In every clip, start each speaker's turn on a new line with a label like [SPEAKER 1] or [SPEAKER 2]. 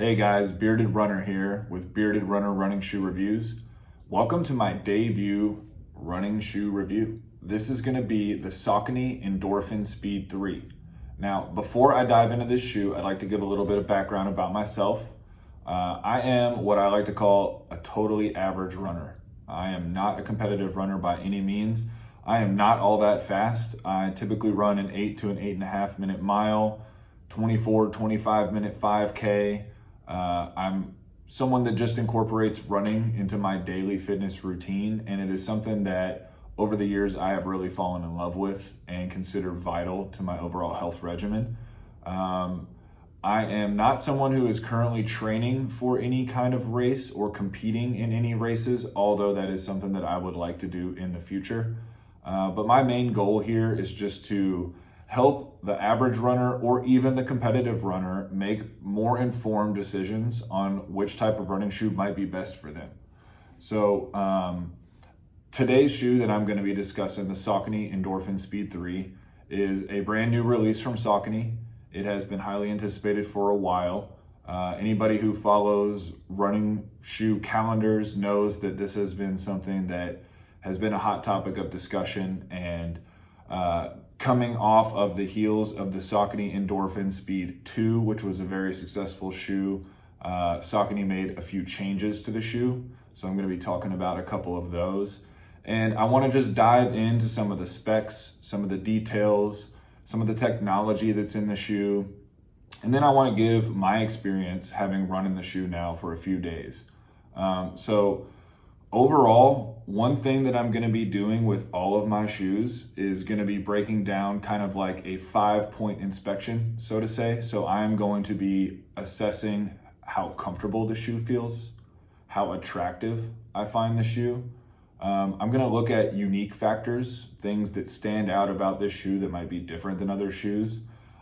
[SPEAKER 1] Hey guys, Bearded Runner here with Bearded Runner running shoe reviews. Welcome to my debut running shoe review. This is going to be the Saucony Endorphin Speed 3. Now, before I dive into this shoe, I'd like to give a little bit of background about myself. I am what I like to call a totally average runner. I am not a competitive runner by any means. I am not all that fast. I typically run an 8 to an 8.5 minute mile, 24, 25 minute 5K. I'm someone that just incorporates running into my daily fitness routine, and it is something that over the years I have really fallen in love with and consider vital to my overall health regimen. I am not someone who is currently training for any kind of race or competing in any races, although that is something that I would like to do in the future. But my main goal here is just to help the average runner or even the competitive runner make more informed decisions on which type of running shoe might be best for them. So today's shoe that I'm going to be discussing, the Saucony Endorphin Speed 3, is a brand new release from Saucony. It has been highly anticipated for a while. Anybody who follows running shoe calendars knows that this has been something that has been a hot topic of discussion, and coming off of the heels of the Saucony Endorphin Speed 2, which was a very successful shoe, Saucony made a few changes to the shoe. So I'm going to be talking about a couple of those. And I want to just dive into some of the specs, some of the details, some of the technology that's in the shoe. And then I want to give my experience having run in the shoe now for a few days. Overall, one thing that I'm going to be doing with all of my shoes is going to be breaking down kind of like a 5-point inspection, so to say. So I'm going to be assessing how comfortable the shoe feels, how attractive I find the shoe. I'm going to look at unique factors, things that stand out about this shoe that might be different than other shoes.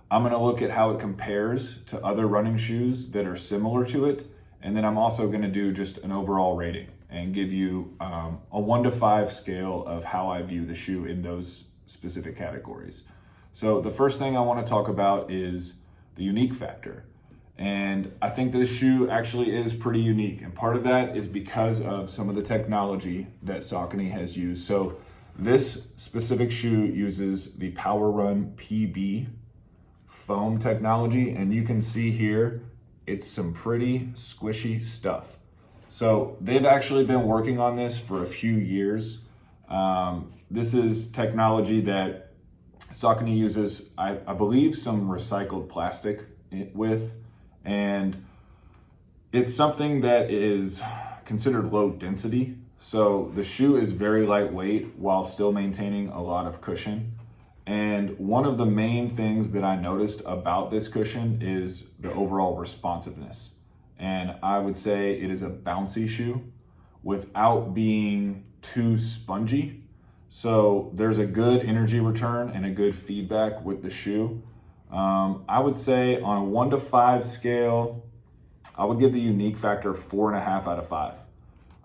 [SPEAKER 1] I'm going to look at how it compares to other running shoes that are similar to it. And then I'm also going to do just an overall rating and give you a 1 to 5 scale of how I view the shoe in those specific categories. So the first thing I want to talk about is the unique factor. And I think this shoe actually is pretty unique. And part of that is because of some of the technology that Saucony has used. So this specific shoe uses the Power Run PB foam technology. And you can see here, it's some pretty squishy stuff. So they've actually been working on this for a few years. This is technology that Saucony uses, I believe, some recycled plastic with, and it's something that is considered low density. So the shoe is very lightweight while still maintaining a lot of cushion. And one of the main things that I noticed about this cushion is the overall responsiveness. And I would say it is a bouncy shoe without being too spongy. So there's a good energy return and a good feedback with the shoe. I would say on a 1 to 5 scale, I would give the unique factor 4.5 out of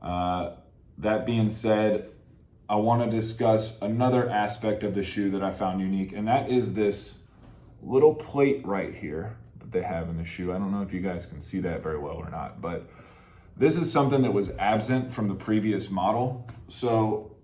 [SPEAKER 1] 5. That being said, I want to discuss another aspect of the shoe that I found unique, and that is this little plate right here that they have in the shoe. I don't know if you guys can see that very well or not, but this is something that was absent from the previous model. So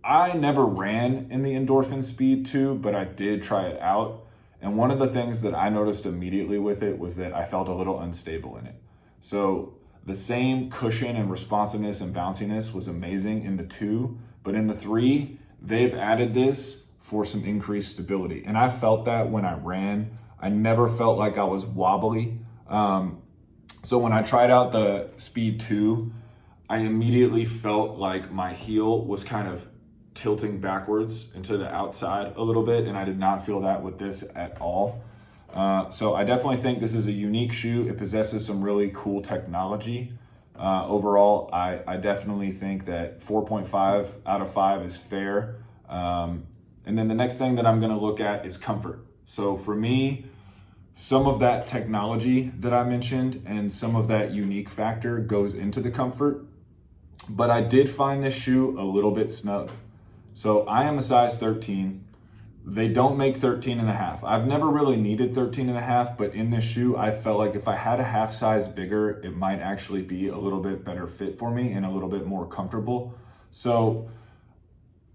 [SPEAKER 1] I never ran in the Endorphin Speed 2, but I did try it out. And one of the things that I noticed immediately with it was that I felt a little unstable in it. So the same cushion and responsiveness and bounciness was amazing in the 2, but in the 3, they've added this for some increased stability. And I felt that when I ran. I never felt like I was wobbly. So when I tried out the Speed 2, I immediately felt like my heel was kind of tilting backwards into the outside a little bit, and I did not feel that with this at all. So I definitely think this is a unique shoe. It possesses some really cool technology. Overall, I definitely think that 4.5 out of 5 is fair. And then the next thing that I'm going to look at is comfort. So for me, some of that technology that I mentioned and some of that unique factor goes into the comfort, but I did find this shoe a little bit snug. So I am a size 13. They don't make 13 and a half. I've never really needed 13 and a half, but in this shoe, I felt like if I had a half size bigger, it might actually be a little bit better fit for me and a little bit more comfortable. So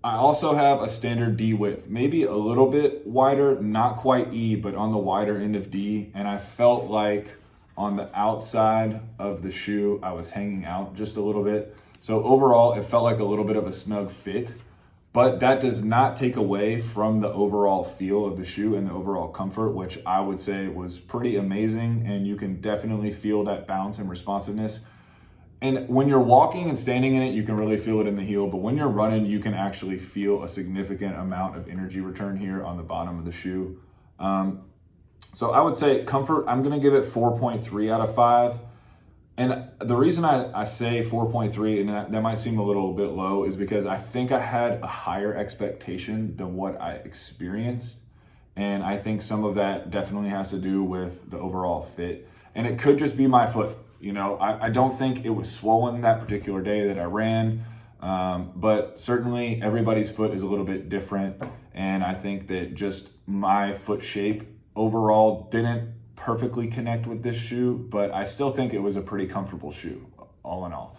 [SPEAKER 1] I also have a standard D width, maybe a little bit wider, not quite E, but on the wider end of D. And I felt like on the outside of the shoe, I was hanging out just a little bit. So overall, it felt like a little bit of a snug fit. But that does not take away from the overall feel of the shoe and the overall comfort, which I would say was pretty amazing. And you can definitely feel that bounce and responsiveness. And when you're walking and standing in it, you can really feel it in the heel. But when you're running, you can actually feel a significant amount of energy return here on the bottom of the shoe. So I would say comfort, I'm going to give it 4.3 out of 5. And the reason I say 4.3, and that might seem a little bit low, is because I think I had a higher expectation than what I experienced. And I think some of that definitely has to do with the overall fit. And it could just be my foot. You know, I don't think it was swollen that particular day that I ran. But certainly everybody's foot is a little bit different. And I think that just my foot shape overall didn't perfectly connect with this shoe, but I still think it was a pretty comfortable shoe, all in all.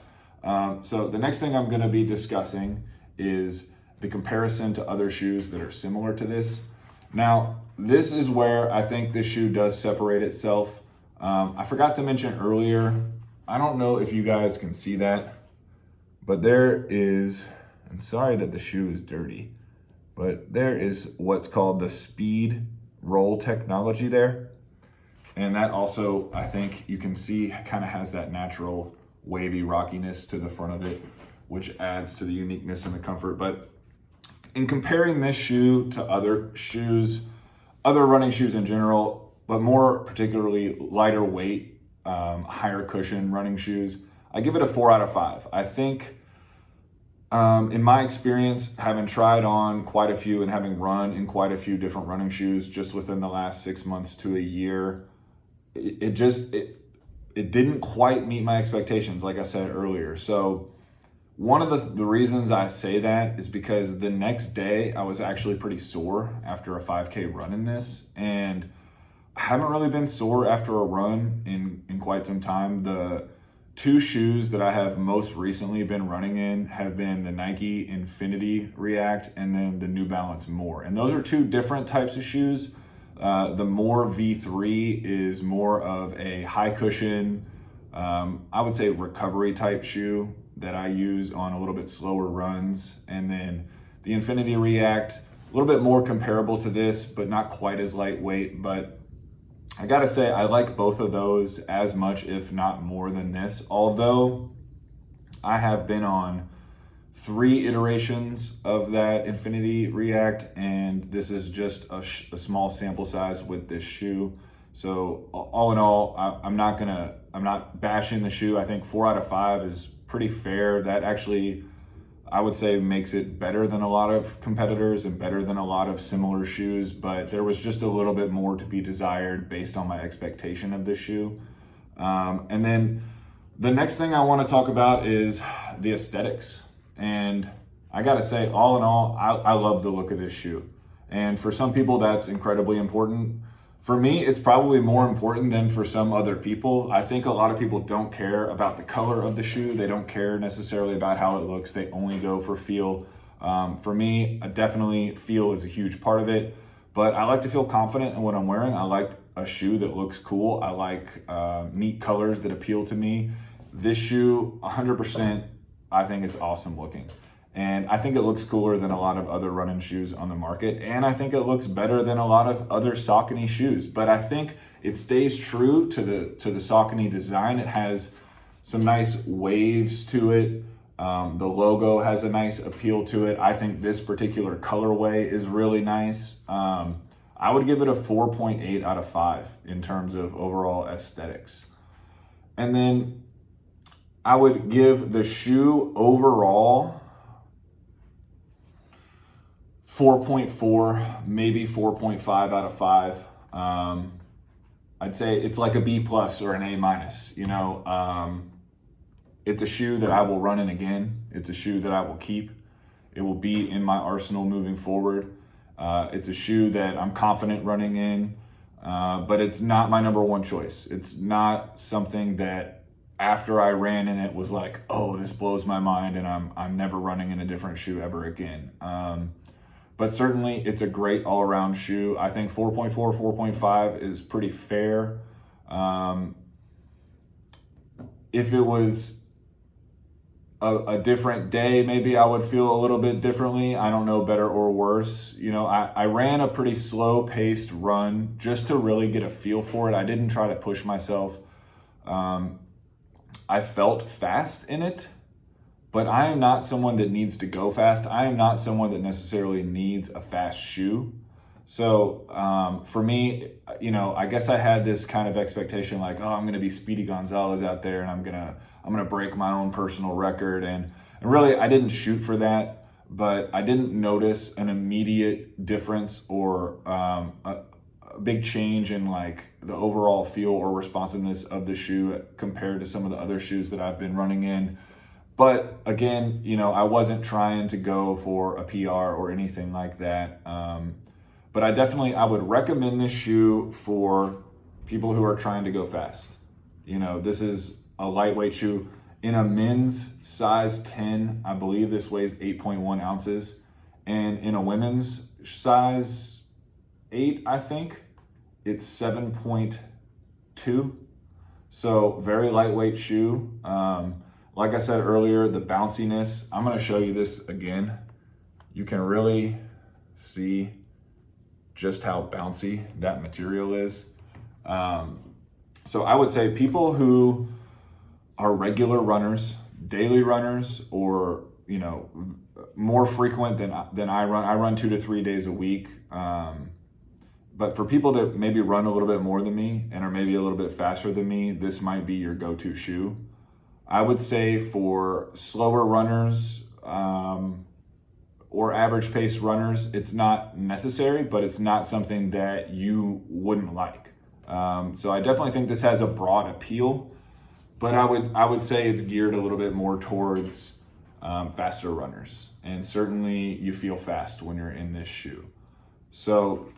[SPEAKER 1] So the next thing I'm going to be discussing is the comparison to other shoes that are similar to this. Now, this is where I think this shoe does separate itself. I forgot to mention earlier, I don't know if you guys can see that, but there is, I'm sorry that the shoe is dirty, but there is what's called the Speed roll technology there. And that also, I think you can see, kind of has that natural wavy rockiness to the front of it, which adds to the uniqueness and the comfort. But in comparing this shoe to other shoes, other running shoes in general, but more particularly lighter weight, higher cushion running shoes, I give it a 4 out of 5. I think in my experience, having tried on quite a few and having run in quite a few different running shoes just within the last 6 months to a year, it didn't quite meet my expectations, like I said earlier. So one of the reasons I say that is because the next day I was actually pretty sore after a 5K run in this, and I haven't really been sore after a run in quite some time. The two shoes that I have most recently been running in have been the Nike Infinity React and then the New Balance More. And those are two different types of shoes. The More V3 is more of a high cushion, I would say recovery type shoe that I use on a little bit slower runs. And then the Infinity React, a little bit more comparable to this, but not quite as lightweight. But I gotta say, I like both of those as much, if not more than this. Although I have been on 3 iterations of that Infinity React, and this is just a small sample size with this shoe. So all in all, I'm not bashing the shoe. I think 4 out of 5 is pretty fair. That actually, I would say, makes it better than a lot of competitors and better than a lot of similar shoes, but there was just a little bit more to be desired based on my expectation of this shoe. And then the next thing I want to talk about is the aesthetics. And I gotta say, all in all, I love the look of this shoe. And for some people, that's incredibly important. For me, it's probably more important than for some other people. I think a lot of people don't care about the color of the shoe. They don't care necessarily about how it looks. They only go for feel. For me, definitely feel is a huge part of it. But I like to feel confident in what I'm wearing. I like a shoe that looks cool. I like neat colors that appeal to me. This shoe, 100%, I think it's awesome looking. And I think it looks cooler than a lot of other running shoes on the market. And I think it looks better than a lot of other Saucony shoes. But I think it stays true to the Saucony design. It has some nice waves to it. The logo has a nice appeal to it. I think this particular colorway is really nice. I would give it a 4.8 out of 5 in terms of overall aesthetics. And then I would give the shoe overall 4.4, maybe 4.5 out of 5. I'd say it's like a B plus or an A minus. You know, it's a shoe that I will run in again. It's a shoe that I will keep. It will be in my arsenal moving forward. It's a shoe that I'm confident running in, but it's not my number one choice. It's not something that after I ran in it was like, oh, this blows my mind and I'm never running in a different shoe ever again. But certainly it's a great all-around shoe. I think 4.4, 4.5 is pretty fair. If it was a different day, maybe I would feel a little bit differently. I don't know, better or worse. You know, I ran a pretty slow paced run just to really get a feel for it. I didn't try to push myself. I felt fast in it, but I am not someone that needs to go fast. I am not someone that necessarily needs a fast shoe. So for me, you know, I guess I had this kind of expectation like, oh, I'm going to be Speedy Gonzalez out there and I'm going to break my own personal record. And really, I didn't shoot for that, but I didn't notice an immediate difference or a big change in like the overall feel or responsiveness of the shoe compared to some of the other shoes that I've been running in. But again, you know, I wasn't trying to go for a PR or anything like that. But I would recommend this shoe for people who are trying to go fast. You know, this is a lightweight shoe. In a men's size 10, I believe this weighs 8.1 ounces. And in a women's size 8, I think, it's 7.2. So very lightweight shoe. Like I said earlier, the bounciness, I'm gonna show you this again. You can really see just how bouncy that material is. So I would say people who are regular runners, daily runners, or, you know, more frequent than I run 2 to 3 days a week. But for people that maybe run a little bit more than me and are maybe a little bit faster than me, this might be your go-to shoe. I would say for slower runners, or average pace runners, it's not necessary, but it's not something that you wouldn't like. So I definitely think this has a broad appeal, but I would say it's geared a little bit more towards faster runners. And certainly you feel fast when you're in this shoe. So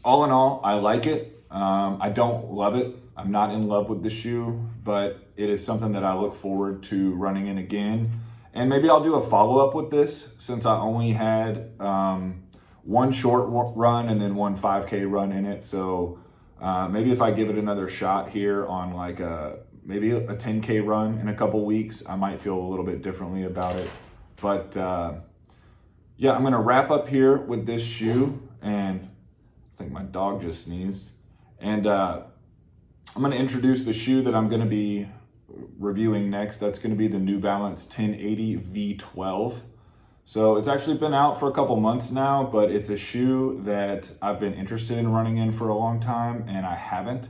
[SPEAKER 1] all in all, I like it. I don't love it. I'm not in love with the shoe, but it is something that I look forward to running in again. And maybe I'll do a follow-up with this since I only had one short run and then one 5K run in it. So maybe if I give it another shot here on like maybe a 10K run in a couple weeks, I might feel a little bit differently about it. But yeah, I'm gonna wrap up here with this shoe, and I think my dog just sneezed. And I'm gonna introduce the shoe that I'm gonna be reviewing next. That's going to be the New Balance 1080 V12. So it's actually been out for a couple months now, but it's a shoe that I've been interested in running in for a long time and I haven't.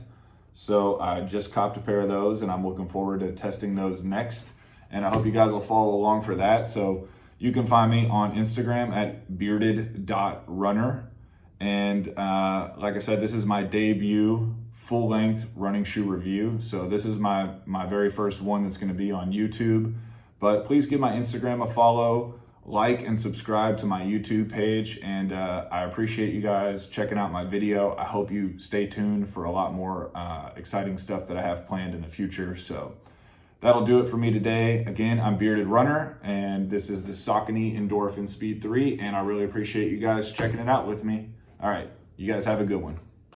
[SPEAKER 1] So I just copped a pair of those and I'm looking forward to testing those next. And I hope you guys will follow along for that. So you can find me on Instagram at Bearded.runner. And like I said, this is my debut full-length running shoe review. So this is my very first one that's going to be on YouTube. But please give my Instagram a follow, like and subscribe to my YouTube page. And I appreciate you guys checking out my video. I hope you stay tuned for a lot more exciting stuff that I have planned in the future. So that'll do it for me today. Again, I'm Bearded Runner, and this is the Saucony Endorphin Speed 3. And I really appreciate you guys checking it out with me. All right, you guys have a good one.